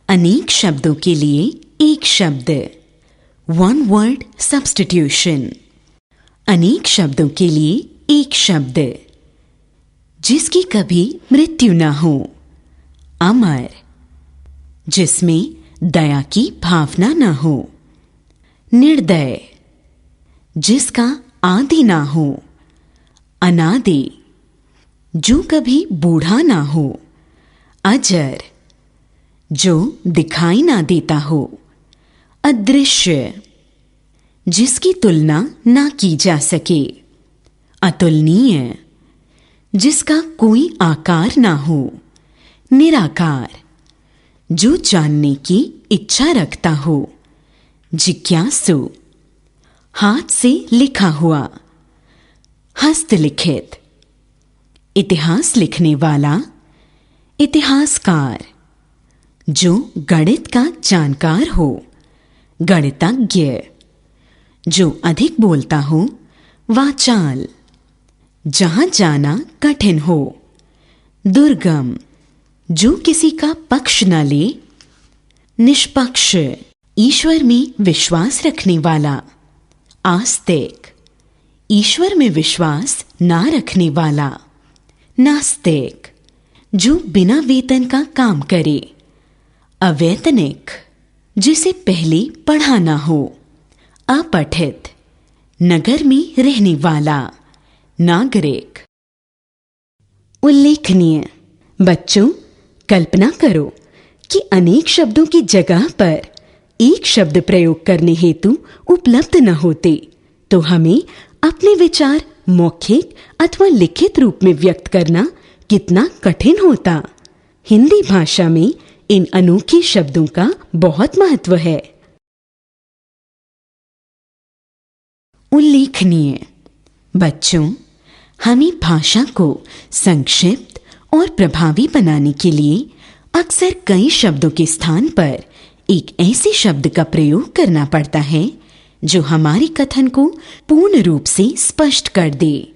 अनेक शब्दों के लिए एक शब्द। One word substitution. अनेक शब्दों के लिए एक शब्द। जिसकी कभी मृत्यु न हो। अमर, जिसमें दया की भावना न हो। निर्दय, जिसका आदि ना हो। अनादि, जो कभी बूढ़ा ना हो। अजर, जो दिखाई ना देता हो। अदृश्य, जिसकी तुलना ना की जा सके। अतुलनीय, जिसका कोई आकार ना हो। निराकार, जो जानने की इच्छा रखता हो। जिज्ञासु, हाथ से लिखा हुआ। हस्तलिखित, इतिहास लिखने वाला। इतिहासकार, जो गणित का जानकार हो। गणितज्ञ, जो अधिक बोलता हो। वाचाल, जहां जाना कठिन हो। दुर्गम, जो किसी का पक्ष न ले। निष्पक्ष, ईश्वर में विश्वास रखने वाला। आस्तिक, ईश्वर में विश्वास ना रखने वाला। नास्तिक, जो बिना वेतन का काम करे। अवैतनिक, जिसे पहले पढ़ा ना हो। अपठित, नगर में रहने वाला। नागरिक। उल्लेखनीय। बच्चों, कल्पना करो कि अनेक शब्दों की जगह पर एक शब्द प्रयोग करने हेतु उपलब्ध न होते तो हमें अपने विचार मौखिक अथवा लिखित रूप में व्यक्त करना कितना कठिन होता। हिंदी भाषा में इन अनोखे शब्दों का बहुत महत्व है। उल्लेखनीय। बच्चों, हमें भाषा को संक्षिप्त और प्रभावी बनाने के लिए अक्सर कई शब्दों के स्थान पर एक ऐसे शब्द का प्रयोग करना पड़ता है जो हमारे कथन को पूर्ण रूप से स्पष्ट कर दे।